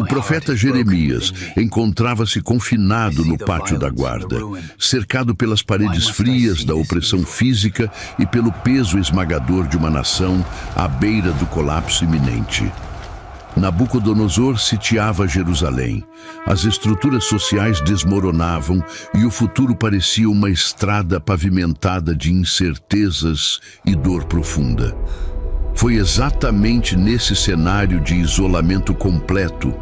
O profeta Jeremias encontrava-se confinado no pátio da guarda, cercado pelas paredes frias da opressão física e pelo peso esmagador de uma nação à beira do colapso iminente. Nabucodonosor sitiava Jerusalém. As estruturas sociais desmoronavam e o futuro parecia uma estrada pavimentada de incertezas e dor profunda. Foi exatamente nesse cenário de isolamento completo,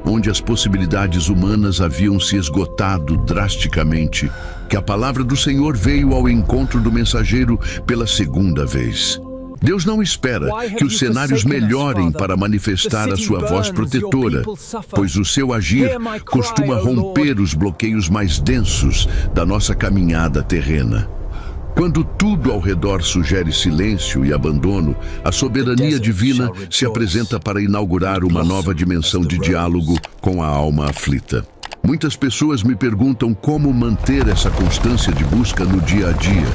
onde as possibilidades humanas haviam se esgotado drasticamente, que a palavra do Senhor veio ao encontro do mensageiro pela segunda vez. Deus não espera que os cenários melhorem para manifestar a sua voz protetora, pois o seu agir costuma romper os bloqueios mais densos da nossa caminhada terrena. Quando tudo ao redor sugere silêncio e abandono, a soberania divina se apresenta para inaugurar uma nova dimensão de diálogo com a alma aflita. Muitas pessoas me perguntam como manter essa constância de busca no dia a dia.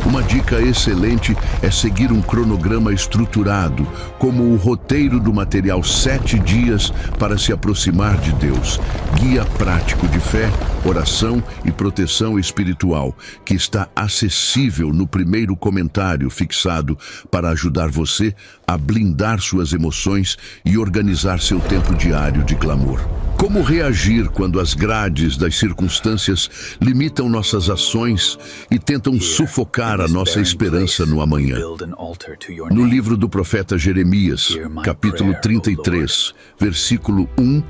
Uma dica excelente é seguir um cronograma estruturado, como o roteiro do material 7 dias para se aproximar de Deus. Guia prático de fé, oração e proteção espiritual, que está acessível no primeiro comentário fixado para ajudar você a blindar suas emoções e organizar seu tempo diário de clamor. Como reagir quando as grades das circunstâncias limitam nossas ações e tentam sufocar a nossa esperança no amanhã? No livro do profeta Jeremias, capítulo 33, versículo 1,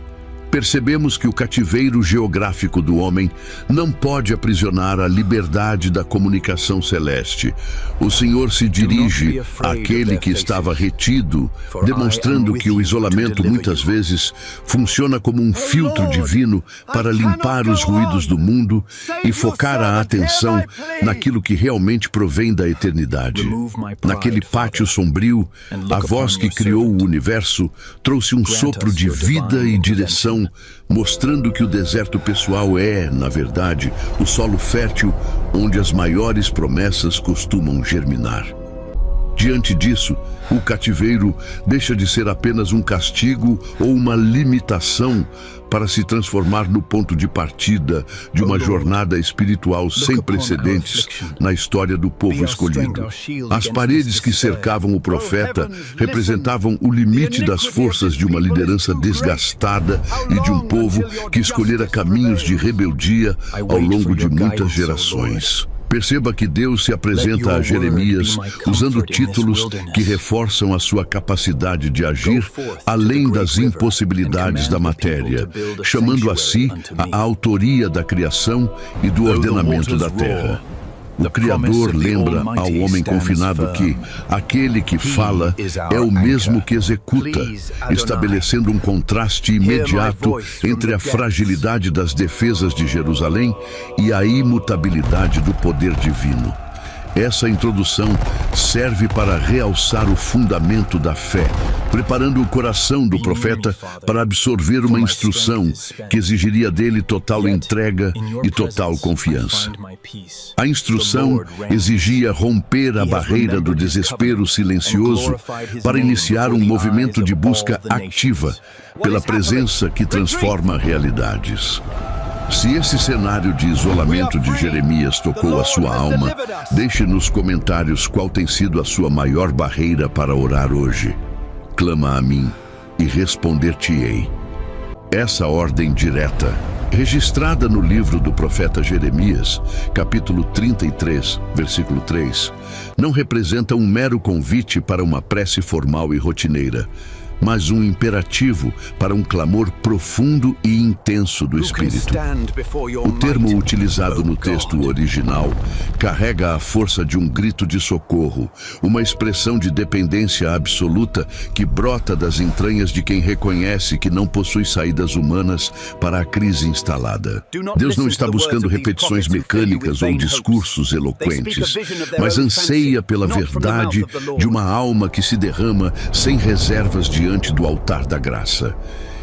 percebemos que o cativeiro geográfico do homem não pode aprisionar a liberdade da comunicação celeste. O Senhor se dirige àquele que estava retido, demonstrando que o isolamento muitas vezes funciona como um filtro divino para limpar os ruídos do mundo e focar a atenção naquilo que realmente provém da eternidade. Naquele pátio sombrio, a voz que criou o universo trouxe um sopro de vida e direção, mostrando que o deserto pessoal é, na verdade, o solo fértil onde as maiores promessas costumam germinar. Diante disso, o cativeiro deixa de ser apenas um castigo ou uma limitação para se transformar no ponto de partida de uma jornada espiritual sem precedentes na história do povo escolhido. As paredes que cercavam o profeta representavam o limite das forças de uma liderança desgastada e de um povo que escolhera caminhos de rebeldia ao longo de muitas gerações. Perceba que Deus se apresenta a Jeremias usando títulos que reforçam a sua capacidade de agir além das impossibilidades da matéria, chamando a si a autoria da criação e do ordenamento da terra. O Criador lembra ao homem confinado que aquele que fala é o mesmo que executa, estabelecendo um contraste imediato entre a fragilidade das defesas de Jerusalém e a imutabilidade do poder divino. Essa introdução serve para realçar o fundamento da fé, preparando o coração do profeta para absorver uma instrução que exigiria dele total entrega e total confiança. A instrução exigia romper a barreira do desespero silencioso para iniciar um movimento de busca ativa pela presença que transforma realidades. Se esse cenário de isolamento de Jeremias tocou a sua alma, deixe nos comentários qual tem sido a sua maior barreira para orar hoje. Clama a mim e responder-te-ei. Essa ordem direta, registrada no livro do profeta Jeremias, capítulo 33, versículo 3, não representa um mero convite para uma prece formal e rotineira, mas um imperativo para um clamor profundo e intenso do Espírito. O termo utilizado no texto original carrega a força de um grito de socorro, uma expressão de dependência absoluta que brota das entranhas de quem reconhece que não possui saídas humanas para a crise instalada. Deus não está buscando repetições mecânicas ou discursos eloquentes, mas anseia pela verdade de uma alma que se derrama sem reservas diante do altar da graça.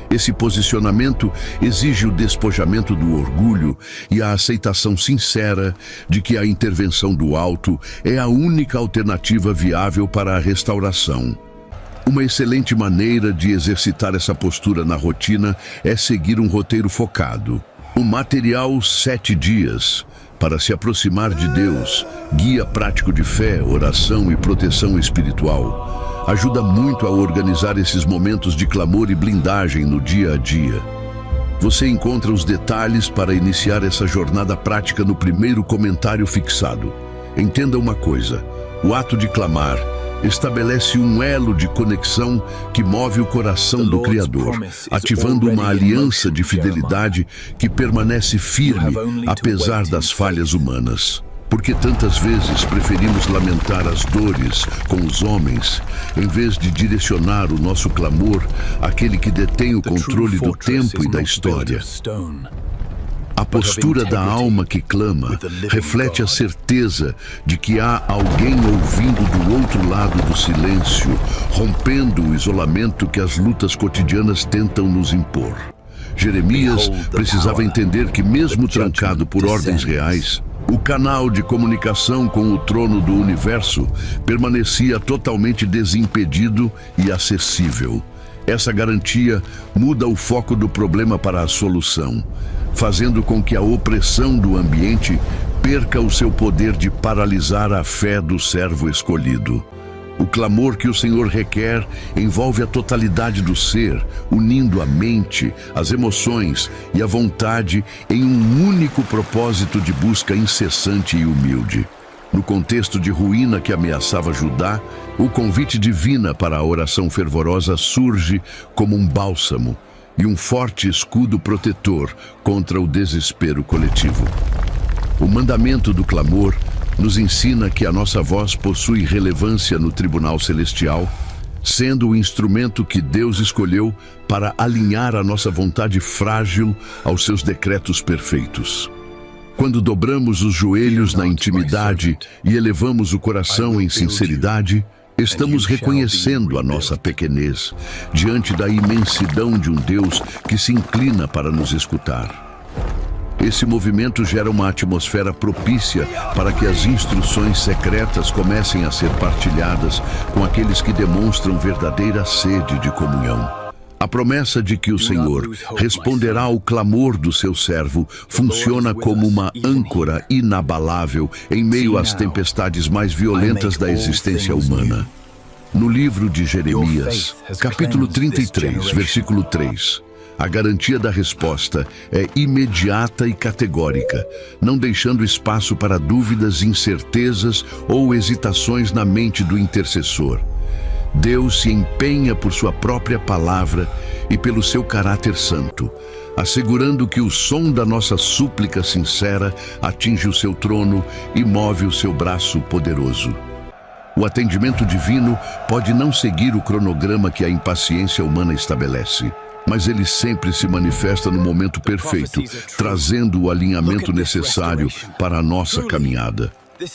Esse posicionamento exige o despojamento do orgulho e a aceitação sincera de que a intervenção do alto é a única alternativa viável para a restauração. Uma excelente maneira de exercitar essa postura na rotina é seguir um roteiro focado. O material 7 dias para se aproximar de Deus, guia prático de fé, oração e proteção espiritual. Ajuda muito a organizar esses momentos de clamor e blindagem no dia a dia. Você encontra os detalhes para iniciar essa jornada prática no primeiro comentário fixado. Entenda uma coisa: o ato de clamar estabelece um elo de conexão que move o coração do Criador, ativando uma aliança de fidelidade que permanece firme apesar das falhas humanas. Porque tantas vezes preferimos lamentar as dores com os homens, em vez de direcionar o nosso clamor àquele que detém o controle do tempo e da história. A postura da alma que clama reflete a certeza de que há alguém ouvindo do outro lado do silêncio, rompendo o isolamento que as lutas cotidianas tentam nos impor. Jeremias precisava entender que, mesmo trancado por ordens reais, o canal de comunicação com o trono do universo permanecia totalmente desimpedido e acessível. Essa garantia muda o foco do problema para a solução, fazendo com que a opressão do ambiente perca o seu poder de paralisar a fé do servo escolhido. O clamor que o Senhor requer envolve a totalidade do ser, unindo a mente, as emoções e a vontade em um único propósito de busca incessante e humilde. No contexto de ruína que ameaçava Judá, o convite divino para a oração fervorosa surge como um bálsamo e um forte escudo protetor contra o desespero coletivo. O mandamento do clamor nos ensina que a nossa voz possui relevância no tribunal celestial, sendo o instrumento que Deus escolheu para alinhar a nossa vontade frágil aos seus decretos perfeitos. Quando dobramos os joelhos na intimidade e elevamos o coração em sinceridade, estamos reconhecendo a nossa pequenez diante da imensidão de um Deus que se inclina para nos escutar. Esse movimento gera uma atmosfera propícia para que as instruções secretas comecem a ser partilhadas com aqueles que demonstram verdadeira sede de comunhão. A promessa de que o Senhor responderá ao clamor do seu servo funciona como uma âncora inabalável em meio às tempestades mais violentas da existência humana. No livro de Jeremias, capítulo 33, versículo 3, a garantia da resposta é imediata e categórica, não deixando espaço para dúvidas, incertezas ou hesitações na mente do intercessor. Deus se empenha por sua própria palavra e pelo seu caráter santo, assegurando que o som da nossa súplica sincera atinge o seu trono e move o seu braço poderoso. O atendimento divino pode não seguir o cronograma que a impaciência humana estabelece, mas ele sempre se manifesta no momento perfeito, trazendo o alinhamento necessário para a nossa caminhada.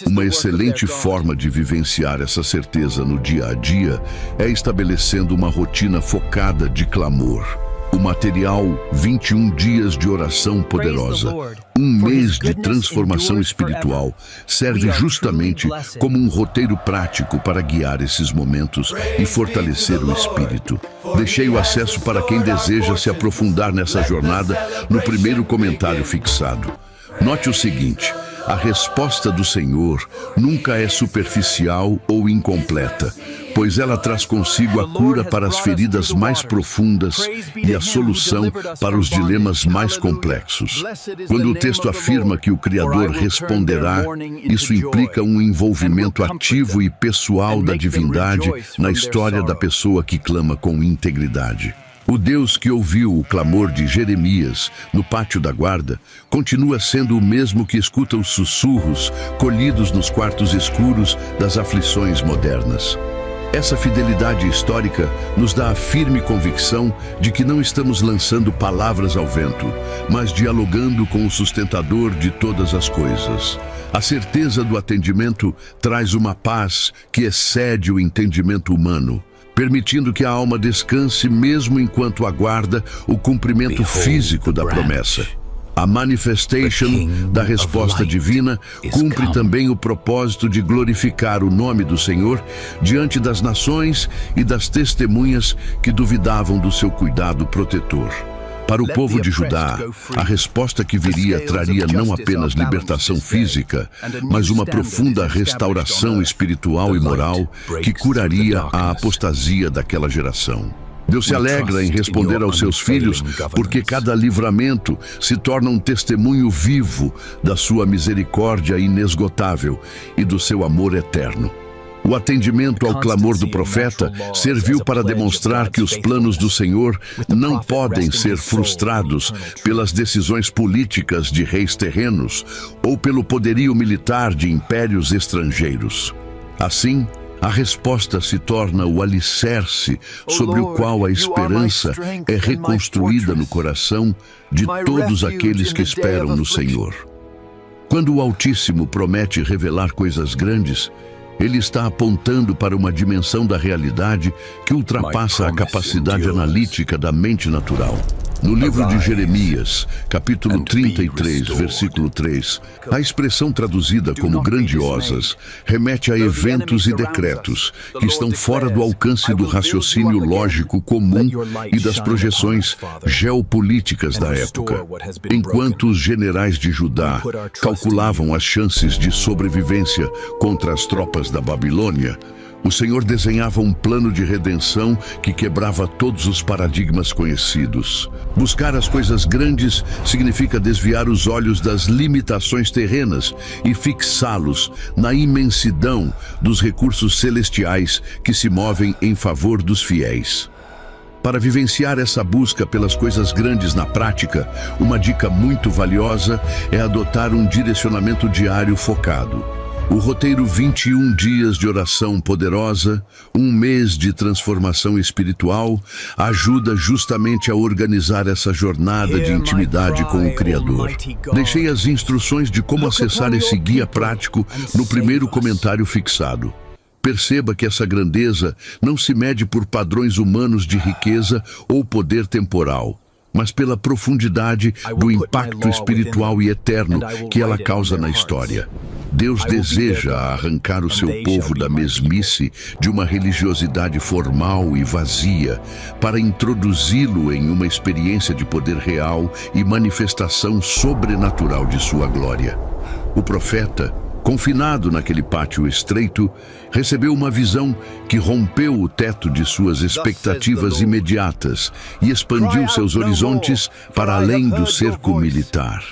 Uma excelente forma de vivenciar essa certeza no dia a dia é estabelecendo uma rotina focada de clamor. O material 21 dias de oração poderosa, um mês de transformação espiritual, serve justamente como um roteiro prático para guiar esses momentos e fortalecer o espírito. Deixei o acesso para quem deseja se aprofundar nessa jornada no primeiro comentário fixado. Note o seguinte: a resposta do Senhor nunca é superficial ou incompleta, pois ela traz consigo a cura para as feridas mais profundas e a solução para os dilemas mais complexos. Quando o texto afirma que o Criador responderá, isso implica um envolvimento ativo e pessoal da divindade na história da pessoa que clama com integridade. O Deus que ouviu o clamor de Jeremias no pátio da guarda continua sendo o mesmo que escuta os sussurros colhidos nos quartos escuros das aflições modernas. Essa fidelidade histórica nos dá a firme convicção de que não estamos lançando palavras ao vento, mas dialogando com o sustentador de todas as coisas. A certeza do atendimento traz uma paz que excede o entendimento humano, permitindo que a alma descanse mesmo enquanto aguarda o cumprimento físico da promessa. A manifestation da resposta divina cumpre também o propósito de glorificar o nome do Senhor diante das nações e das testemunhas que duvidavam do seu cuidado protetor. Para o povo de Judá, a resposta que viria traria não apenas libertação física, mas uma profunda restauração espiritual e moral que curaria a apostasia daquela geração. Deus se alegra em responder aos seus filhos, porque cada livramento se torna um testemunho vivo da sua misericórdia inesgotável e do seu amor eterno. O atendimento ao clamor do profeta serviu para demonstrar que os planos do Senhor não podem ser frustrados pelas decisões políticas de reis terrenos ou pelo poderio militar de impérios estrangeiros. Assim, a resposta se torna o alicerce sobre o qual a esperança é reconstruída no coração de todos aqueles que esperam no Senhor. Quando o Altíssimo promete revelar coisas grandes, Ele está apontando para uma dimensão da realidade que ultrapassa a capacidade analítica da mente natural. No livro de Jeremias, capítulo 33, versículo 3, a expressão traduzida como grandiosas remete a eventos e decretos que estão fora do alcance do raciocínio lógico comum e das projeções geopolíticas da época. Enquanto os generais de Judá calculavam as chances de sobrevivência contra as tropas da Babilônia, o Senhor desenhava um plano de redenção que quebrava todos os paradigmas conhecidos. Buscar as coisas grandes significa desviar os olhos das limitações terrenas e fixá-los na imensidão dos recursos celestiais que se movem em favor dos fiéis. Para vivenciar essa busca pelas coisas grandes na prática, uma dica muito valiosa é adotar um direcionamento diário focado. O roteiro 21 dias de oração poderosa, um mês de transformação espiritual, ajuda justamente a organizar essa jornada de intimidade com o Criador. Deixei as instruções de como acessar esse guia prático no primeiro comentário fixado. Perceba que essa grandeza não se mede por padrões humanos de riqueza ou poder temporal, mas pela profundidade do impacto espiritual e eterno que ela causa na história. Deus deseja arrancar o seu povo da mesmice de uma religiosidade formal e vazia para introduzi-lo em uma experiência de poder real e manifestação sobrenatural de sua glória. O profeta, confinado naquele pátio estreito, recebeu uma visão que rompeu o teto de suas expectativas imediatas e expandiu seus horizontes para além do cerco militar.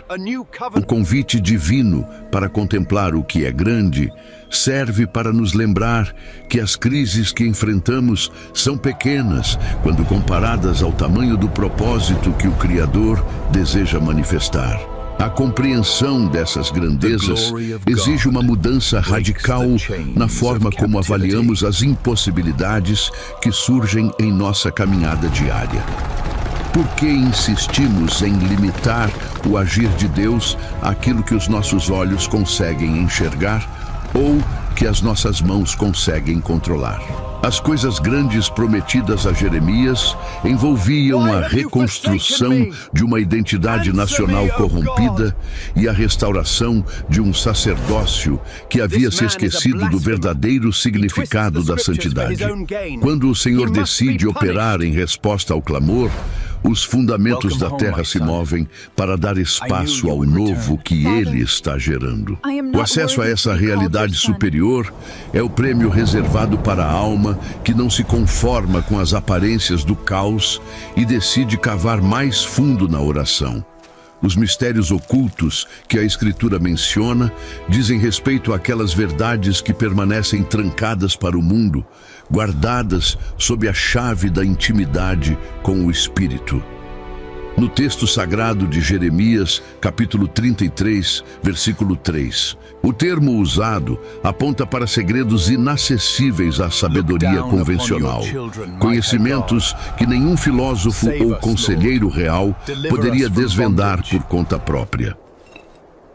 O convite divino para contemplar o que é grande serve para nos lembrar que as crises que enfrentamos são pequenas quando comparadas ao tamanho do propósito que o Criador deseja manifestar. A compreensão dessas grandezas exige uma mudança radical na forma como avaliamos as impossibilidades que surgem em nossa caminhada diária. Por que insistimos em limitar o agir de Deus àquilo que os nossos olhos conseguem enxergar ou que as nossas mãos conseguem controlar? As coisas grandes prometidas a Jeremias envolviam a reconstrução de uma identidade nacional corrompida e a restauração de um sacerdócio que havia se esquecido do verdadeiro significado da santidade. Quando o Senhor decide operar em resposta ao clamor, os fundamentos da terra se movem para dar espaço ao novo que Ele está gerando. O acesso a essa realidade superior é o prêmio reservado para a alma que não se conforma com as aparências do caos e decide cavar mais fundo na oração. Os mistérios ocultos que a Escritura menciona dizem respeito àquelas verdades que permanecem trancadas para o mundo, guardadas sob a chave da intimidade com o Espírito. No texto sagrado de Jeremias, capítulo 33, versículo 3, o termo usado aponta para segredos inacessíveis à sabedoria convencional, conhecimentos que nenhum filósofo ou conselheiro real poderia desvendar por conta própria.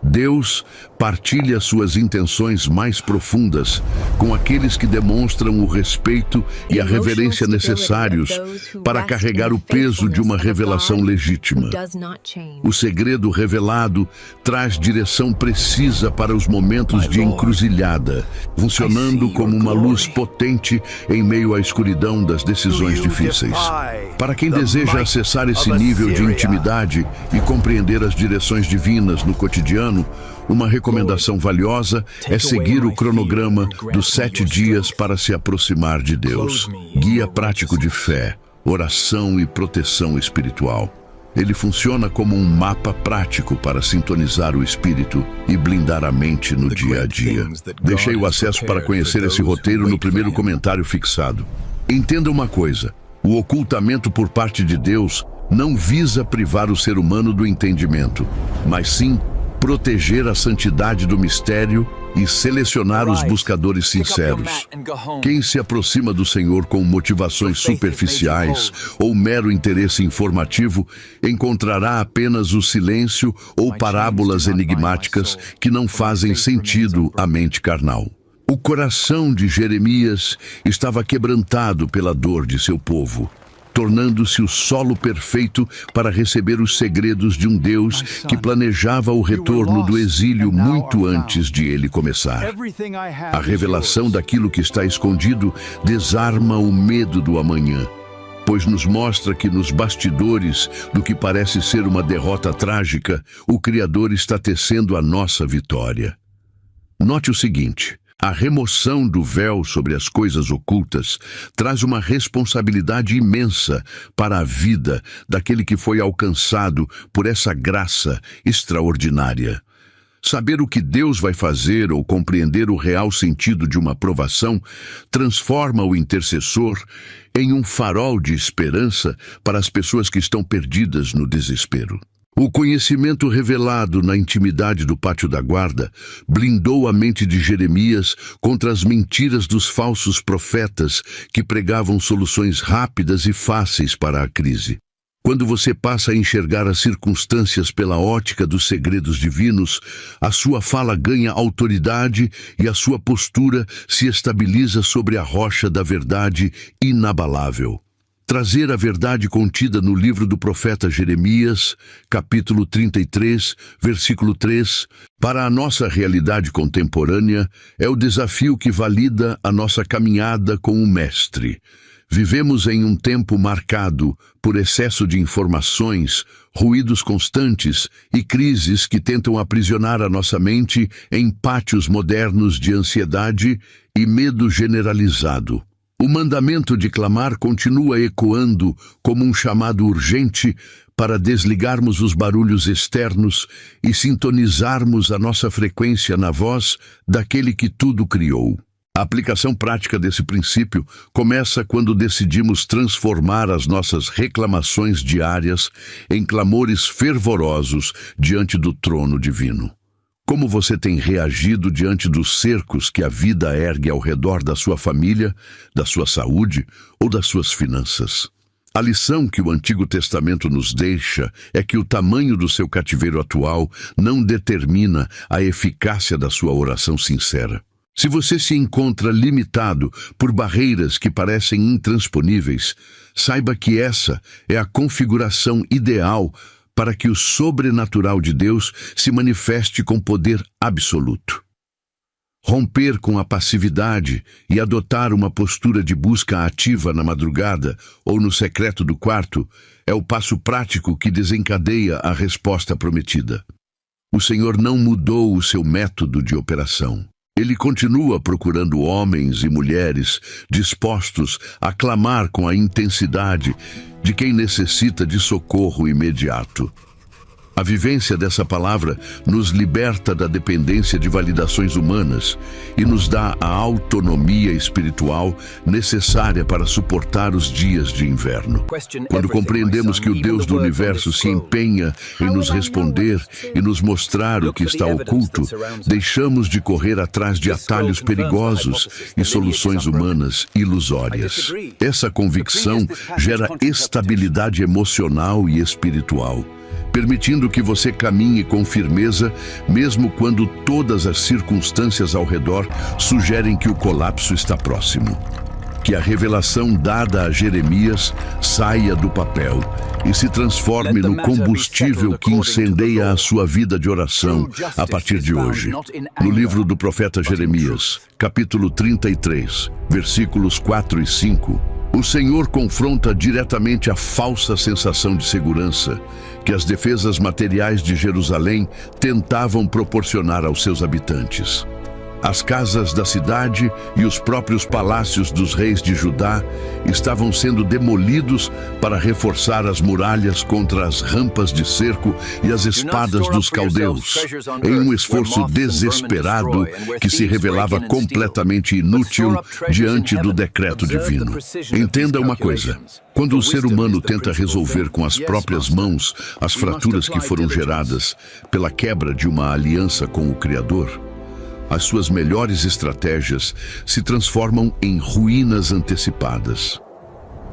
Deus partilha suas intenções mais profundas com aqueles que demonstram o respeito e a reverência necessários para carregar o peso de uma revelação legítima. O segredo revelado traz direção precisa para os momentos de encruzilhada, funcionando como uma luz potente em meio à escuridão das decisões difíceis. Para quem deseja acessar esse nível de intimidade e compreender as direções divinas no cotidiano, uma recomendação valiosa é seguir o cronograma dos 7 dias para se aproximar de Deus. Guia prático de fé, oração e proteção espiritual. Ele funciona como um mapa prático para sintonizar o espírito e blindar a mente no dia a dia. Deixei o acesso para conhecer esse roteiro no primeiro comentário fixado. Entenda uma coisa: o ocultamento por parte de Deus não visa privar o ser humano do entendimento, mas sim proteger a santidade do mistério e selecionar os buscadores sinceros. Quem se aproxima do Senhor com motivações superficiais ou mero interesse informativo encontrará apenas o silêncio ou parábolas enigmáticas que não fazem sentido à mente carnal. O coração de Jeremias estava quebrantado pela dor de seu povo, tornando-se o solo perfeito para receber os segredos de um Deus que planejava o retorno do exílio muito antes de ele começar. A revelação daquilo que está escondido desarma o medo do amanhã, pois nos mostra que nos bastidores do que parece ser uma derrota trágica, o Criador está tecendo a nossa vitória. Note o seguinte: a remoção do véu sobre as coisas ocultas traz uma responsabilidade imensa para a vida daquele que foi alcançado por essa graça extraordinária. Saber o que Deus vai fazer ou compreender o real sentido de uma provação transforma o intercessor em um farol de esperança para as pessoas que estão perdidas no desespero. O conhecimento revelado na intimidade do pátio da guarda blindou a mente de Jeremias contra as mentiras dos falsos profetas que pregavam soluções rápidas e fáceis para a crise. Quando você passa a enxergar as circunstâncias pela ótica dos segredos divinos, a sua fala ganha autoridade e a sua postura se estabiliza sobre a rocha da verdade inabalável. Trazer a verdade contida no livro do profeta Jeremias, capítulo 33, versículo 3, para a nossa realidade contemporânea é o desafio que valida a nossa caminhada com o Mestre. Vivemos em um tempo marcado por excesso de informações, ruídos constantes e crises que tentam aprisionar a nossa mente em pátios modernos de ansiedade e medo generalizado. O mandamento de clamar continua ecoando como um chamado urgente para desligarmos os barulhos externos e sintonizarmos a nossa frequência na voz daquele que tudo criou. A aplicação prática desse princípio começa quando decidimos transformar as nossas reclamações diárias em clamores fervorosos diante do trono divino. Como você tem reagido diante dos cercos que a vida ergue ao redor da sua família, da sua saúde ou das suas finanças? A lição que o Antigo Testamento nos deixa é que o tamanho do seu cativeiro atual não determina a eficácia da sua oração sincera. Se você se encontra limitado por barreiras que parecem intransponíveis, saiba que essa é a configuração ideal para que o sobrenatural de Deus se manifeste com poder absoluto. Romper com a passividade e adotar uma postura de busca ativa na madrugada ou no secreto do quarto é o passo prático que desencadeia a resposta prometida. O Senhor não mudou o seu método de operação. Ele continua procurando homens e mulheres dispostos a clamar com a intensidade de quem necessita de socorro imediato. A vivência dessa palavra nos liberta da dependência de validações humanas e nos dá a autonomia espiritual necessária para suportar os dias de inverno. Quando compreendemos que o Deus do universo se empenha em nos responder e nos mostrar o que está oculto, deixamos de correr atrás de atalhos perigosos e soluções humanas ilusórias. Essa convicção gera estabilidade emocional e espiritual, permitindo que você caminhe com firmeza, mesmo quando todas as circunstâncias ao redor sugerem que o colapso está próximo. Que a revelação dada a Jeremias saia do papel e se transforme no combustível que incendeia a sua vida de oração a partir de hoje. No livro do profeta Jeremias, capítulo 33, versículos 4 e 5, o Senhor confronta diretamente a falsa sensação de segurança que as defesas materiais de Jerusalém tentavam proporcionar aos seus habitantes. As casas da cidade e os próprios palácios dos reis de Judá estavam sendo demolidos para reforçar as muralhas contra as rampas de cerco e as espadas dos caldeus, em um esforço desesperado que se revelava completamente inútil diante do decreto divino. Entenda uma coisa: quando o ser humano tenta resolver com as próprias mãos as fraturas que foram geradas pela quebra de uma aliança com o Criador, as suas melhores estratégias se transformam em ruínas antecipadas.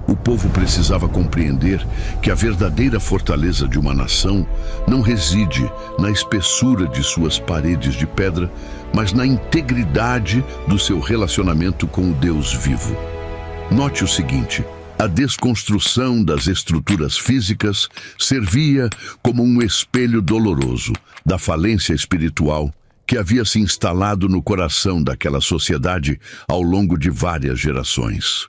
O povo precisava compreender que a verdadeira fortaleza de uma nação não reside na espessura de suas paredes de pedra, mas na integridade do seu relacionamento com o Deus vivo. Note o seguinte: a desconstrução das estruturas físicas servia como um espelho doloroso da falência espiritual que havia se instalado no coração daquela sociedade ao longo de várias gerações.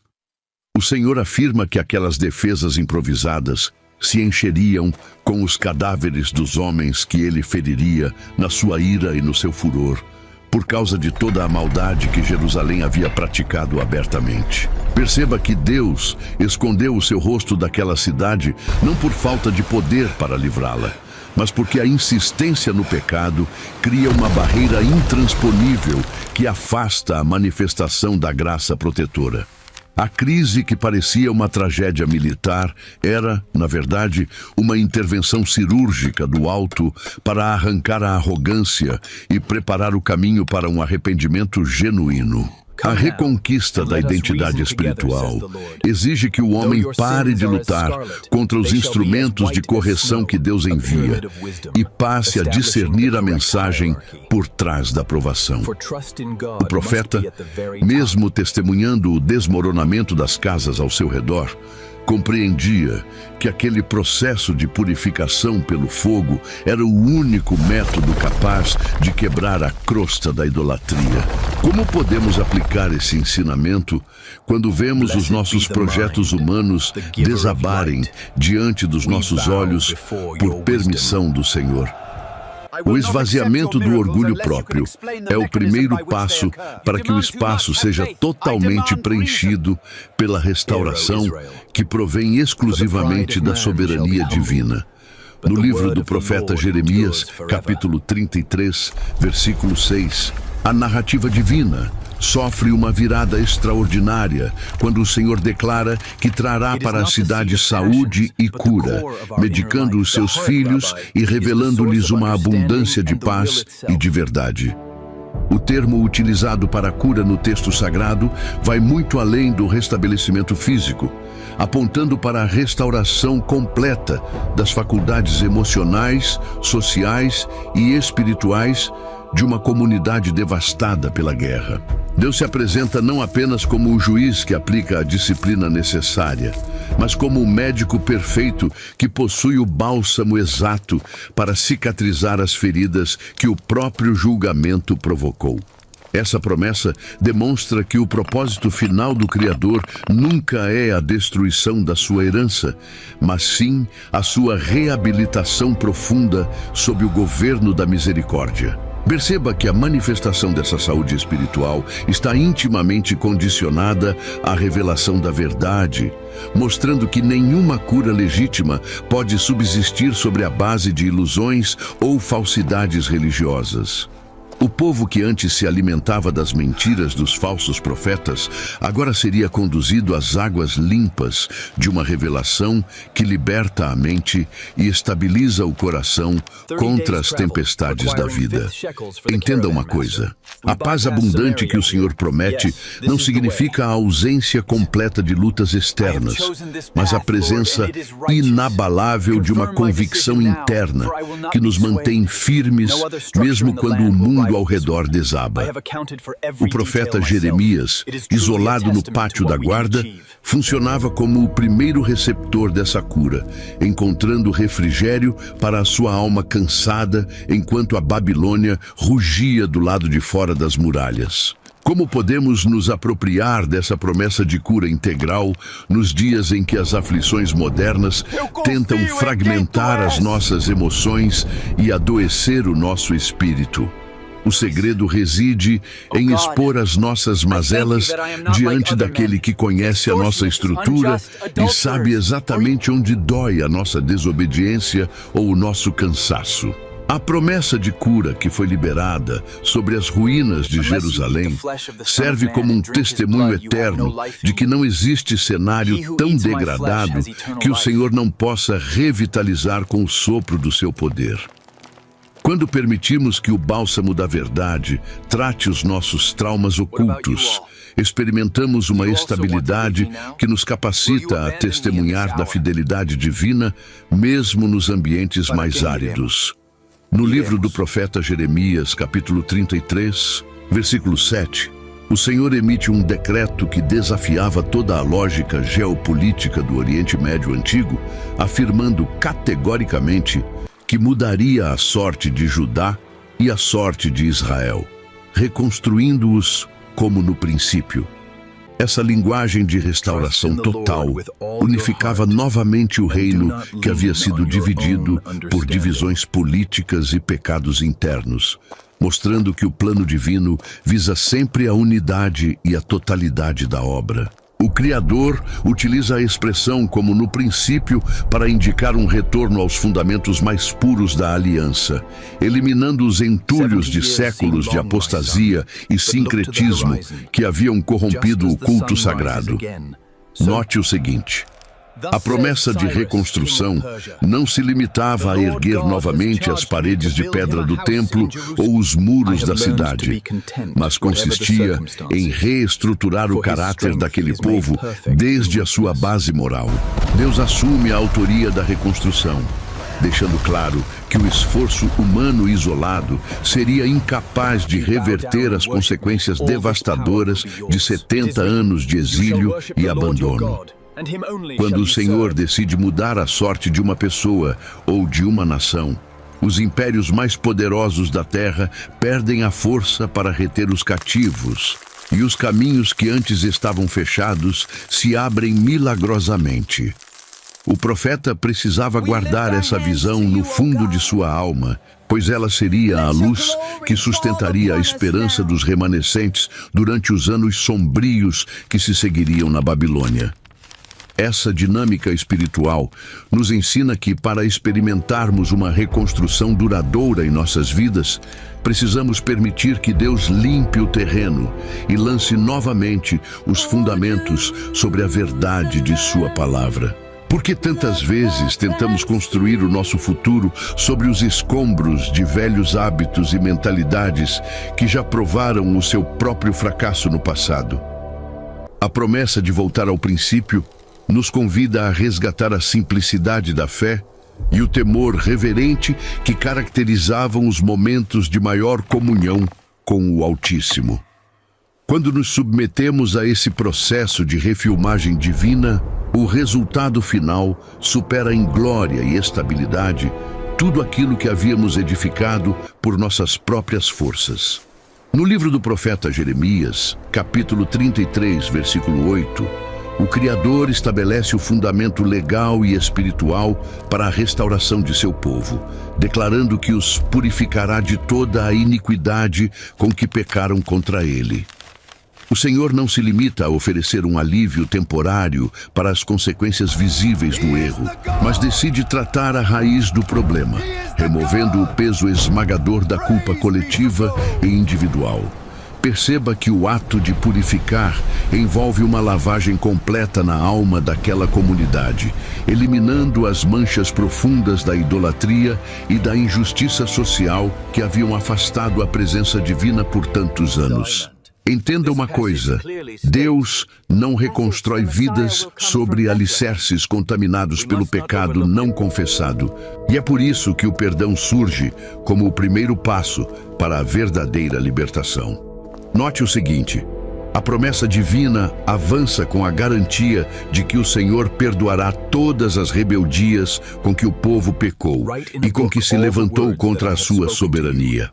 O Senhor afirma que aquelas defesas improvisadas se encheriam com os cadáveres dos homens que ele feriria na sua ira e no seu furor, por causa de toda a maldade que Jerusalém havia praticado abertamente. Perceba que Deus escondeu o seu rosto daquela cidade não por falta de poder para livrá-la, mas porque a insistência no pecado cria uma barreira intransponível que afasta a manifestação da graça protetora. A crise que parecia uma tragédia militar era, na verdade, uma intervenção cirúrgica do alto para arrancar a arrogância e preparar o caminho para um arrependimento genuíno. A reconquista da identidade espiritual exige que o homem pare de lutar contra os instrumentos de correção que Deus envia e passe a discernir a mensagem por trás da provação. O profeta, mesmo testemunhando o desmoronamento das casas ao seu redor, compreendia que aquele processo de purificação pelo fogo era o único método capaz de quebrar a crosta da idolatria. Como podemos aplicar esse ensinamento quando vemos os nossos projetos humanos desabarem diante dos nossos olhos por permissão do Senhor? O esvaziamento do orgulho próprio é o primeiro passo para que o espaço seja totalmente preenchido pela restauração que provém exclusivamente da soberania divina. No livro do profeta Jeremias, capítulo 33, versículo 6, a narrativa divina sofre uma virada extraordinária quando o Senhor declara que trará para a cidade saúde e cura, medicando os seus filhos e revelando-lhes uma abundância de paz e de verdade. O termo utilizado para a cura no texto sagrado vai muito além do restabelecimento físico, apontando para a restauração completa das faculdades emocionais, sociais e espirituais de uma comunidade devastada pela guerra. Deus se apresenta não apenas como o juiz que aplica a disciplina necessária, mas como o médico perfeito que possui o bálsamo exato para cicatrizar as feridas que o próprio julgamento provocou. Essa promessa demonstra que o propósito final do Criador nunca é a destruição da sua herança, mas sim a sua reabilitação profunda sob o governo da misericórdia. Perceba que a manifestação dessa saúde espiritual está intimamente condicionada à revelação da verdade, mostrando que nenhuma cura legítima pode subsistir sobre a base de ilusões ou falsidades religiosas. O povo que antes se alimentava das mentiras dos falsos profetas, agora seria conduzido às águas limpas de uma revelação que liberta a mente e estabiliza o coração contra as tempestades da vida. Entenda uma coisa: a paz abundante que o Senhor promete não significa a ausência completa de lutas externas, mas a presença inabalável de uma convicção interna que nos mantém firmes, mesmo quando o mundo ao redor desaba. O profeta Jeremias, isolado no pátio da guarda, funcionava como o primeiro receptor dessa cura, encontrando refrigério para a sua alma cansada enquanto a Babilônia rugia do lado de fora das muralhas. Como podemos nos apropriar dessa promessa de cura integral nos dias em que as aflições modernas tentam fragmentar as nossas emoções e adoecer o nosso espírito? O segredo reside em expor as nossas mazelas diante daquele que conhece a nossa estrutura e sabe exatamente onde dói a nossa desobediência ou o nosso cansaço. A promessa de cura que foi liberada sobre as ruínas de Jerusalém serve como um testemunho eterno de que não existe cenário tão degradado que o Senhor não possa revitalizar com o sopro do seu poder. Quando permitimos que o bálsamo da verdade trate os nossos traumas ocultos, experimentamos uma estabilidade que nos capacita a testemunhar da fidelidade divina, mesmo nos ambientes mais áridos. No livro do profeta Jeremias, capítulo 33, versículo 7, o Senhor emite um decreto que desafiava toda a lógica geopolítica do Oriente Médio Antigo, afirmando categoricamente que mudaria a sorte de Judá e a sorte de Israel, reconstruindo-os como no princípio. Essa linguagem de restauração total unificava novamente o reino que havia sido dividido por divisões políticas e pecados internos, mostrando que o plano divino visa sempre a unidade e a totalidade da obra. O Criador utiliza a expressão como no princípio para indicar um retorno aos fundamentos mais puros da aliança, eliminando os entulhos de séculos de apostasia e sincretismo que haviam corrompido o culto sagrado. Note o seguinte: a promessa de reconstrução não se limitava a erguer novamente as paredes de pedra do templo ou os muros da cidade, mas consistia em reestruturar o caráter daquele povo desde a sua base moral. Deus assume a autoria da reconstrução, deixando claro que o esforço humano isolado seria incapaz de reverter as consequências devastadoras de 70 anos de exílio e abandono. Quando o Senhor decide mudar a sorte de uma pessoa ou de uma nação, os impérios mais poderosos da terra perdem a força para reter os cativos, e os caminhos que antes estavam fechados se abrem milagrosamente. O profeta precisava guardar essa visão no fundo de sua alma, pois ela seria a luz que sustentaria a esperança dos remanescentes durante os anos sombrios que se seguiriam na Babilônia. Essa dinâmica espiritual nos ensina que, para experimentarmos uma reconstrução duradoura em nossas vidas, precisamos permitir que Deus limpe o terreno e lance novamente os fundamentos sobre a verdade de Sua palavra. Por que tantas vezes tentamos construir o nosso futuro sobre os escombros de velhos hábitos e mentalidades que já provaram o seu próprio fracasso no passado? A promessa de voltar ao princípio nos convida a resgatar a simplicidade da fé e o temor reverente que caracterizavam os momentos de maior comunhão com o Altíssimo. Quando nos submetemos a esse processo de refilmagem divina, o resultado final supera em glória e estabilidade tudo aquilo que havíamos edificado por nossas próprias forças. No livro do profeta Jeremias, capítulo 33, versículo 8, o Criador estabelece o fundamento legal e espiritual para a restauração de seu povo, declarando que os purificará de toda a iniquidade com que pecaram contra ele. O Senhor não se limita a oferecer um alívio temporário para as consequências visíveis do erro, mas decide tratar a raiz do problema, removendo o peso esmagador da culpa coletiva e individual. Perceba que o ato de purificar envolve uma lavagem completa na alma daquela comunidade, eliminando as manchas profundas da idolatria e da injustiça social que haviam afastado a presença divina por tantos anos. Entenda uma coisa: Deus não reconstrói vidas sobre alicerces contaminados pelo pecado não confessado. E é por isso que o perdão surge como o primeiro passo para a verdadeira libertação. Note o seguinte: a promessa divina avança com a garantia de que o Senhor perdoará todas as rebeldias com que o povo pecou e com que se levantou contra a sua soberania.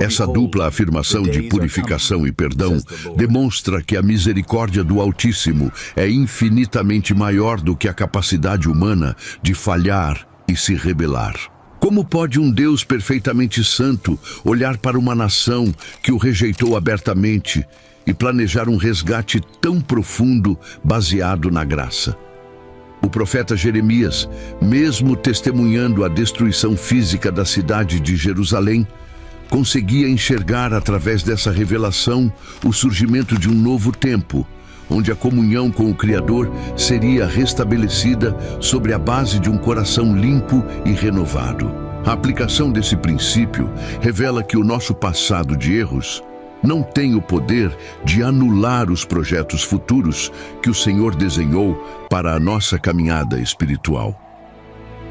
Essa dupla afirmação de purificação e perdão demonstra que a misericórdia do Altíssimo é infinitamente maior do que a capacidade humana de falhar e se rebelar. Como pode um Deus perfeitamente santo olhar para uma nação que o rejeitou abertamente e planejar um resgate tão profundo baseado na graça? O profeta Jeremias, mesmo testemunhando a destruição física da cidade de Jerusalém, conseguia enxergar através dessa revelação o surgimento de um novo tempo, onde a comunhão com o Criador seria restabelecida sobre a base de um coração limpo e renovado. A aplicação desse princípio revela que o nosso passado de erros não tem o poder de anular os projetos futuros que o Senhor desenhou para a nossa caminhada espiritual.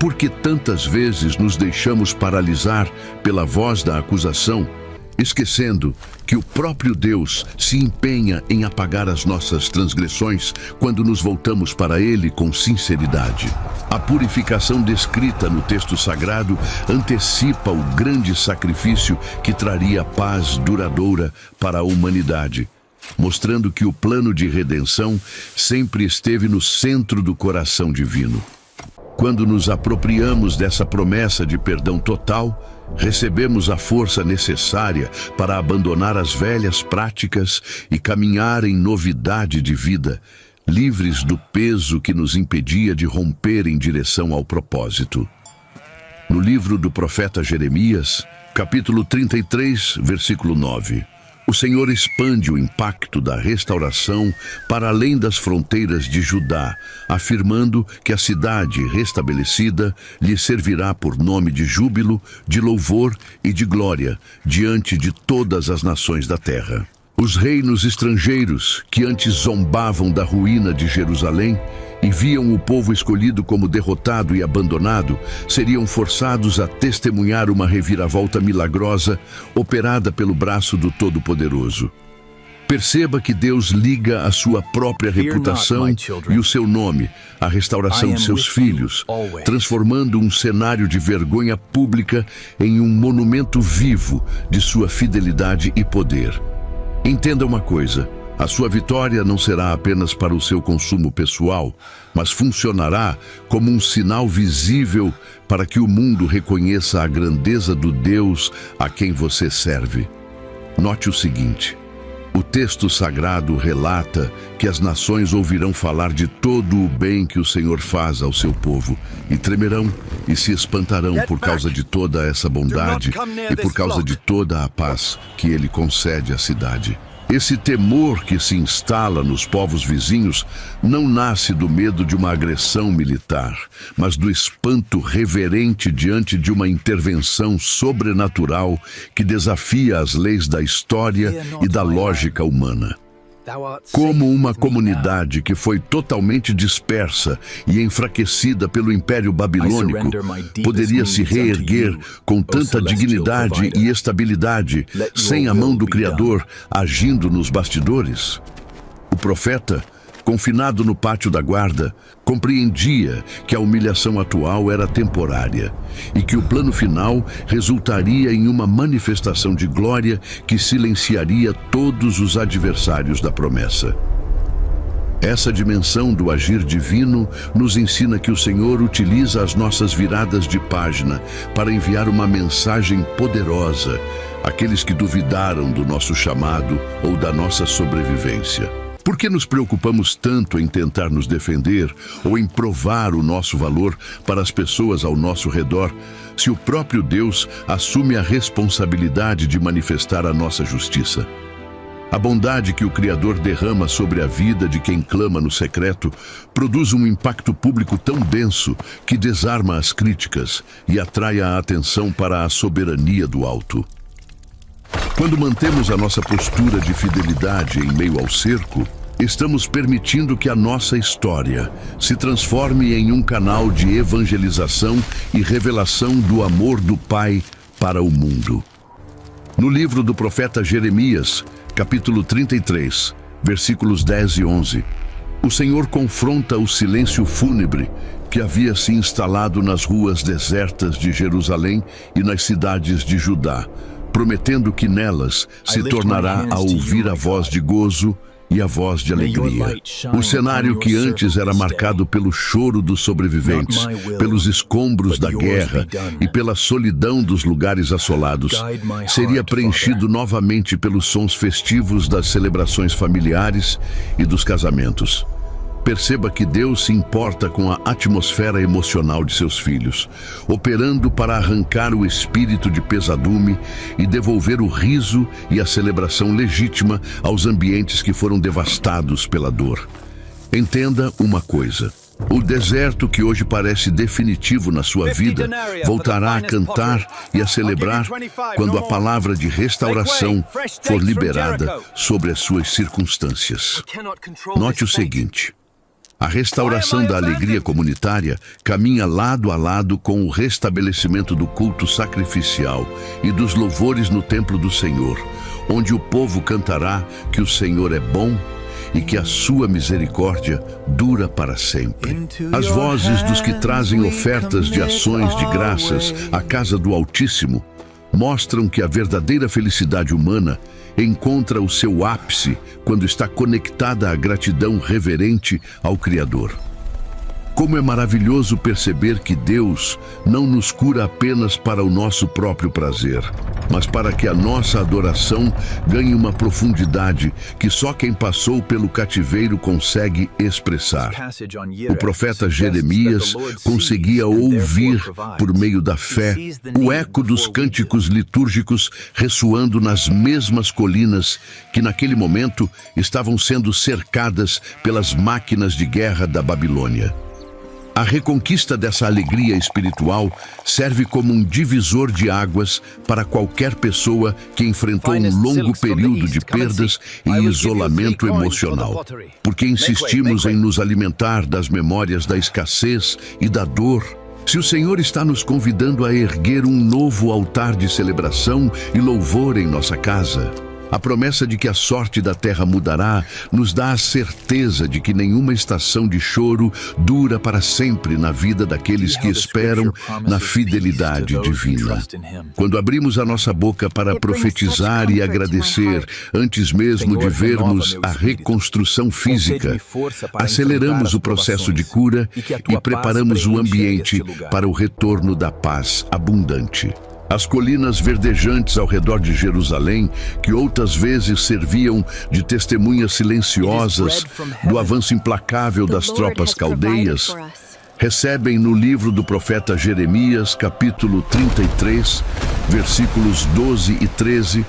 Por que tantas vezes nos deixamos paralisar pela voz da acusação, esquecendo que o próprio Deus se empenha em apagar as nossas transgressões quando nos voltamos para Ele com sinceridade? A purificação descrita no texto sagrado antecipa o grande sacrifício que traria paz duradoura para a humanidade, mostrando que o plano de redenção sempre esteve no centro do coração divino. Quando nos apropriamos dessa promessa de perdão total, recebemos a força necessária para abandonar as velhas práticas e caminhar em novidade de vida, livres do peso que nos impedia de romper em direção ao propósito. No livro do profeta Jeremias, capítulo 33, versículo 9, o Senhor expande o impacto da restauração para além das fronteiras de Judá, afirmando que a cidade restabelecida lhe servirá por nome de júbilo, de louvor e de glória diante de todas as nações da terra. Os reinos estrangeiros, que antes zombavam da ruína de Jerusalém e viam o povo escolhido como derrotado e abandonado, seriam forçados a testemunhar uma reviravolta milagrosa operada pelo braço do Todo-Poderoso. Perceba que Deus liga a sua própria reputação e o seu nome à restauração de seus filhos, transformando um cenário de vergonha pública em um monumento vivo de sua fidelidade e poder. Entenda uma coisa: a sua vitória não será apenas para o seu consumo pessoal, mas funcionará como um sinal visível para que o mundo reconheça a grandeza do Deus a quem você serve. Note o seguinte: o texto sagrado relata que as nações ouvirão falar de todo o bem que o Senhor faz ao seu povo, e tremerão e se espantarão por causa de toda essa bondade e por causa de toda a paz que Ele concede à cidade. Esse temor que se instala nos povos vizinhos não nasce do medo de uma agressão militar, mas do espanto reverente diante de uma intervenção sobrenatural que desafia as leis da história e da lógica humana. Como uma comunidade que foi totalmente dispersa e enfraquecida pelo Império Babilônico poderia se reerguer com tanta dignidade e estabilidade sem a mão do Criador agindo nos bastidores? O profeta, confinado no pátio da guarda, compreendia que a humilhação atual era temporária e que o plano final resultaria em uma manifestação de glória que silenciaria todos os adversários da promessa. Essa dimensão do agir divino nos ensina que o Senhor utiliza as nossas viradas de página para enviar uma mensagem poderosa àqueles que duvidaram do nosso chamado ou da nossa sobrevivência. Por que nos preocupamos tanto em tentar nos defender ou em provar o nosso valor para as pessoas ao nosso redor, se o próprio Deus assume a responsabilidade de manifestar a nossa justiça? A bondade que o Criador derrama sobre a vida de quem clama no secreto produz um impacto público tão denso que desarma as críticas e atrai a atenção para a soberania do alto. Quando mantemos a nossa postura de fidelidade em meio ao cerco, estamos permitindo que a nossa história se transforme em um canal de evangelização e revelação do amor do Pai para o mundo. No livro do profeta Jeremias, capítulo 33, versículos 10 e 11, o Senhor confronta o silêncio fúnebre que havia se instalado nas ruas desertas de Jerusalém e nas cidades de Judá, prometendo que nelas se tornará a ouvir a voz de gozo e a voz de alegria. O cenário que antes era marcado pelo choro dos sobreviventes, pelos escombros da guerra e pela solidão dos lugares assolados, seria preenchido novamente pelos sons festivos das celebrações familiares e dos casamentos. Perceba que Deus se importa com a atmosfera emocional de seus filhos, operando para arrancar o espírito de pesadume e devolver o riso e a celebração legítima aos ambientes que foram devastados pela dor. Entenda uma coisa: o deserto que hoje parece definitivo na sua vida voltará a cantar e a celebrar quando a palavra de restauração for liberada sobre as suas circunstâncias. Note o seguinte: a restauração da alegria comunitária caminha lado a lado com o restabelecimento do culto sacrificial e dos louvores no templo do Senhor, onde o povo cantará que o Senhor é bom e que a sua misericórdia dura para sempre. As vozes dos que trazem ofertas de ações de graças à casa do Altíssimo mostram que a verdadeira felicidade humana encontra o seu ápice quando está conectada à gratidão reverente ao Criador. Como é maravilhoso perceber que Deus não nos cura apenas para o nosso próprio prazer, mas para que a nossa adoração ganhe uma profundidade que só quem passou pelo cativeiro consegue expressar. O profeta Jeremias conseguia ouvir, por meio da fé, o eco dos cânticos litúrgicos ressoando nas mesmas colinas que naquele momento estavam sendo cercadas pelas máquinas de guerra da Babilônia. A reconquista dessa alegria espiritual serve como um divisor de águas para qualquer pessoa que enfrentou um longo período de perdas e isolamento emocional. Porque insistimos em nos alimentar das memórias da escassez e da dor. Se o Senhor está nos convidando a erguer um novo altar de celebração e louvor em nossa casa, a promessa de que a sorte da terra mudará nos dá a certeza de que nenhuma estação de choro dura para sempre na vida daqueles que esperam na fidelidade divina. Quando abrimos a nossa boca para profetizar e agradecer, antes mesmo de vermos a reconstrução física, aceleramos o processo de cura e preparamos o ambiente para o retorno da paz abundante. As colinas verdejantes ao redor de Jerusalém, que outras vezes serviam de testemunhas silenciosas do avanço implacável das tropas caldeias, recebem no livro do profeta Jeremias, capítulo 33, versículos 12 e 13,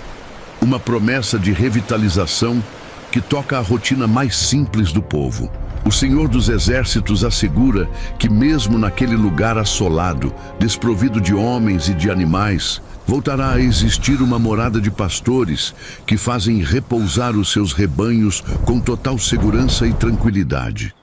uma promessa de revitalização que toca a rotina mais simples do povo. O Senhor dos Exércitos assegura que mesmo naquele lugar assolado, desprovido de homens e de animais, voltará a existir uma morada de pastores que fazem repousar os seus rebanhos com total segurança e tranquilidade.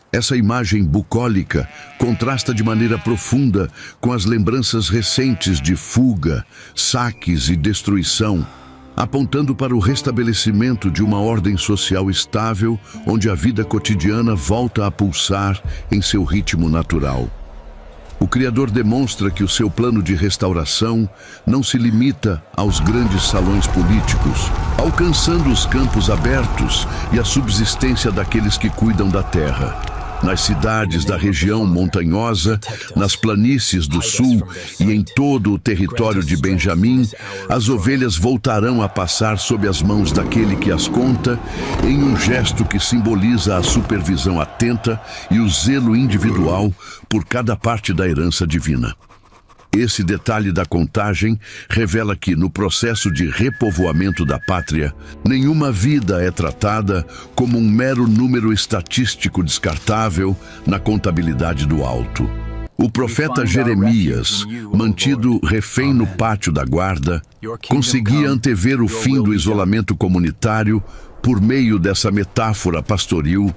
Essa imagem bucólica contrasta de maneira profunda com as lembranças recentes de fuga, saques e destruição, apontando para o restabelecimento de uma ordem social estável, onde a vida cotidiana volta a pulsar em seu ritmo natural. O Criador demonstra que o seu plano de restauração não se limita aos grandes salões políticos, alcançando os campos abertos e a subsistência daqueles que cuidam da terra. Nas cidades da região montanhosa, nas planícies do sul e em todo o território de Benjamim, as ovelhas voltarão a passar sob as mãos daquele que as conta, em um gesto que simboliza a supervisão atenta e o zelo individual por cada parte da herança divina. Esse detalhe da contagem revela que, no processo de repovoamento da pátria, nenhuma vida é tratada como um mero número estatístico descartável na contabilidade do alto. O profeta Jeremias, mantido refém no pátio da guarda, conseguia antever o fim do isolamento comunitário por meio dessa metáfora pastoril,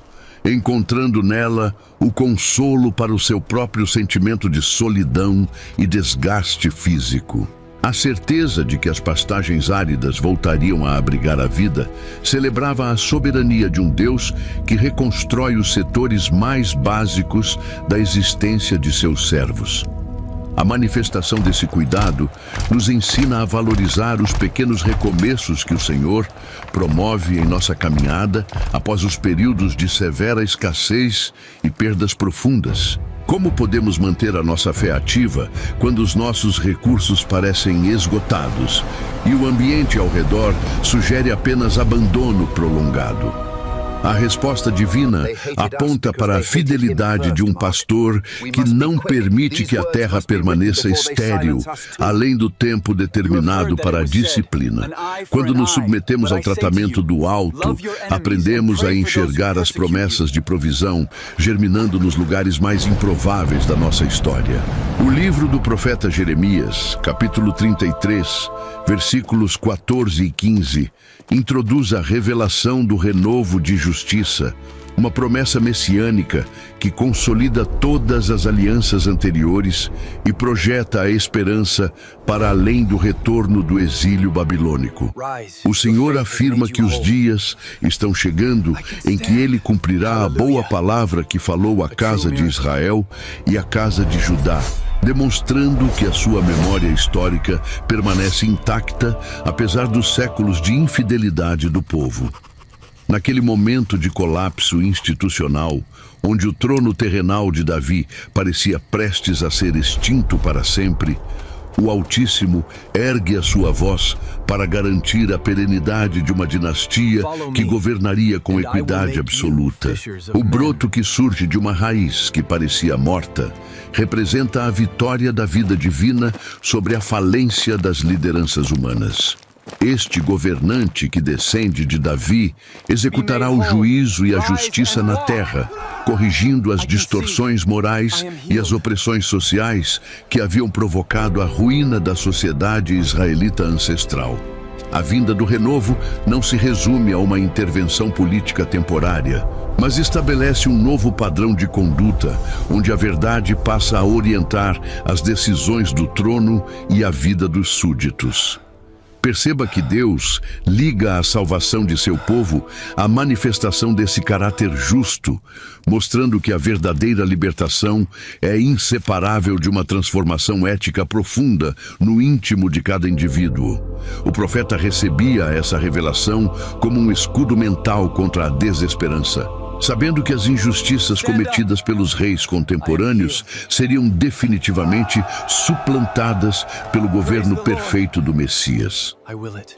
encontrando nela o consolo para o seu próprio sentimento de solidão e desgaste físico. A certeza de que as pastagens áridas voltariam a abrigar a vida celebrava a soberania de um Deus que reconstrói os setores mais básicos da existência de seus servos. A manifestação desse cuidado nos ensina a valorizar os pequenos recomeços que o Senhor promove em nossa caminhada após os períodos de severa escassez e perdas profundas. Como podemos manter a nossa fé ativa quando os nossos recursos parecem esgotados e o ambiente ao redor sugere apenas abandono prolongado? A resposta divina aponta para a fidelidade de um pastor que não permite que a terra permaneça estéril, além do tempo determinado para a disciplina. Quando nos submetemos ao tratamento do alto, aprendemos a enxergar as promessas de provisão germinando nos lugares mais improváveis da nossa história. O livro do profeta Jeremias, capítulo 33, versículos 14 e 15, introduz a revelação do renovo de justiça, uma promessa messiânica que consolida todas as alianças anteriores e projeta a esperança para além do retorno do exílio babilônico. O Senhor afirma que os dias estão chegando em que Ele cumprirá a boa palavra que falou à casa de Israel e à casa de Judá, demonstrando que a sua memória histórica permanece intacta apesar dos séculos de infidelidade do povo. Naquele momento de colapso institucional, onde o trono terrenal de Davi parecia prestes a ser extinto para sempre, o Altíssimo ergue a sua voz para garantir a perenidade de uma dinastia que governaria com equidade absoluta. O broto que surge de uma raiz que parecia morta representa a vitória da vida divina sobre a falência das lideranças humanas. Este governante que descende de Davi executará o juízo e a justiça na terra, corrigindo as distorções morais e as opressões sociais que haviam provocado a ruína da sociedade israelita ancestral. A vinda do renovo não se resume a uma intervenção política temporária, mas estabelece um novo padrão de conduta, onde a verdade passa a orientar as decisões do trono e a vida dos súditos. Perceba que Deus liga a salvação de seu povo à manifestação desse caráter justo, mostrando que a verdadeira libertação é inseparável de uma transformação ética profunda no íntimo de cada indivíduo. O profeta recebia essa revelação como um escudo mental contra a desesperança, sabendo que as injustiças cometidas pelos reis contemporâneos seriam definitivamente suplantadas pelo governo perfeito do Messias.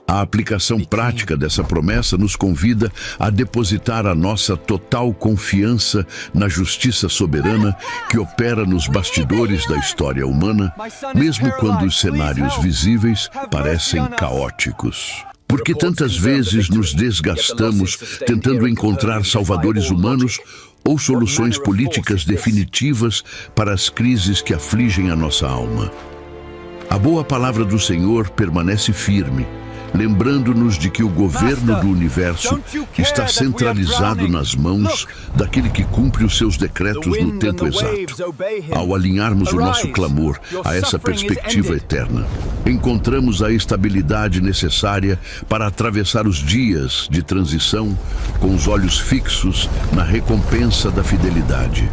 A aplicação prática dessa promessa nos convida a depositar a nossa total confiança na justiça soberana que opera nos bastidores da história humana, mesmo quando os cenários visíveis parecem caóticos. Porque tantas vezes nos desgastamos tentando encontrar salvadores humanos ou soluções políticas definitivas para as crises que afligem a nossa alma. A boa palavra do Senhor permanece firme, lembrando-nos de que o governo do universo está centralizado nas mãos daquele que cumpre os seus decretos no tempo exato. Ao alinharmos o nosso clamor a essa perspectiva eterna, encontramos a estabilidade necessária para atravessar os dias de transição com os olhos fixos na recompensa da fidelidade.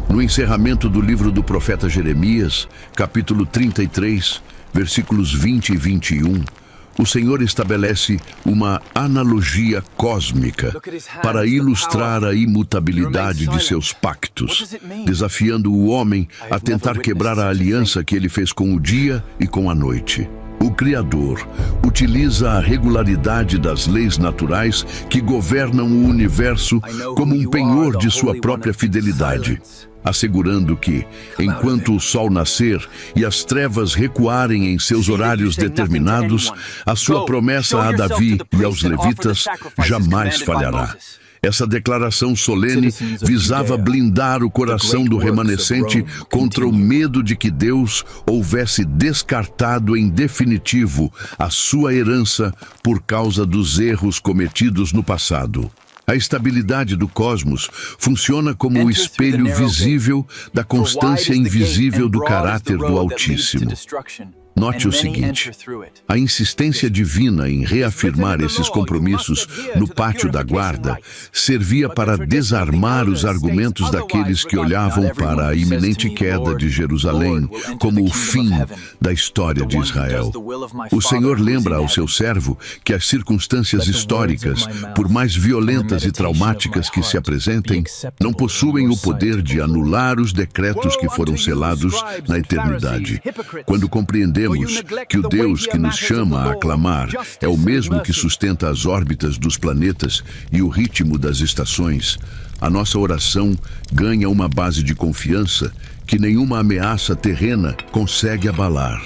No encerramento do livro do profeta Jeremias, capítulo 33, versículos 20 e 21, o Senhor estabelece uma analogia cósmica para ilustrar a imutabilidade de seus pactos, desafiando o homem a tentar quebrar a aliança que ele fez com o dia e com a noite. O Criador utiliza a regularidade das leis naturais que governam o universo como um penhor de sua própria fidelidade, assegurando que, enquanto o sol nascer e as trevas recuarem em seus horários determinados, a sua promessa a Davi e aos levitas jamais falhará. Essa declaração solene visava blindar o coração do remanescente contra o medo de que Deus houvesse descartado em definitivo a sua herança por causa dos erros cometidos no passado. A estabilidade do cosmos funciona como o espelho visível da constância invisível do caráter do Altíssimo. Note o seguinte: a insistência divina em reafirmar esses compromissos no pátio da guarda servia para desarmar os argumentos daqueles que olhavam para a iminente queda de Jerusalém como o fim da história de Israel. O Senhor lembra ao seu servo que as circunstâncias históricas, por mais violentas e traumáticas que se apresentem, não possuem o poder de anular os decretos que foram selados na eternidade. Quando compreendemos que o Deus que nos chama a clamar é o mesmo que sustenta as órbitas dos planetas e o ritmo das estações, a nossa oração ganha uma base de confiança que nenhuma ameaça terrena consegue abalar.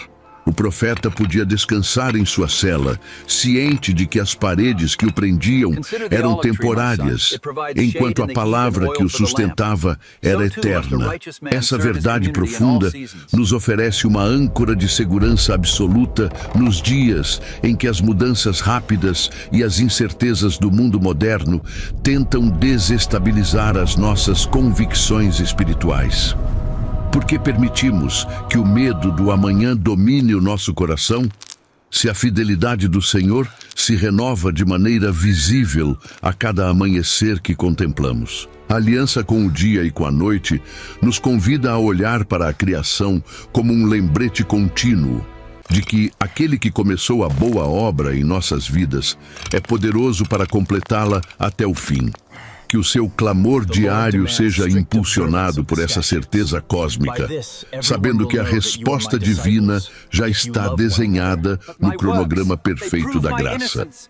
O profeta podia descansar em sua cela, ciente de que as paredes que o prendiam eram temporárias, enquanto a palavra que o sustentava era eterna. Essa verdade profunda nos oferece uma âncora de segurança absoluta nos dias em que as mudanças rápidas e as incertezas do mundo moderno tentam desestabilizar as nossas convicções espirituais. Por que permitimos que o medo do amanhã domine o nosso coração? Se a fidelidade do Senhor se renova de maneira visível a cada amanhecer que contemplamos. A aliança com o dia e com a noite nos convida a olhar para a criação como um lembrete contínuo de que aquele que começou a boa obra em nossas vidas é poderoso para completá-la até o fim. Que o seu clamor diário seja impulsionado por essa certeza cósmica, sabendo que a resposta divina já está desenhada no cronograma perfeito da graça.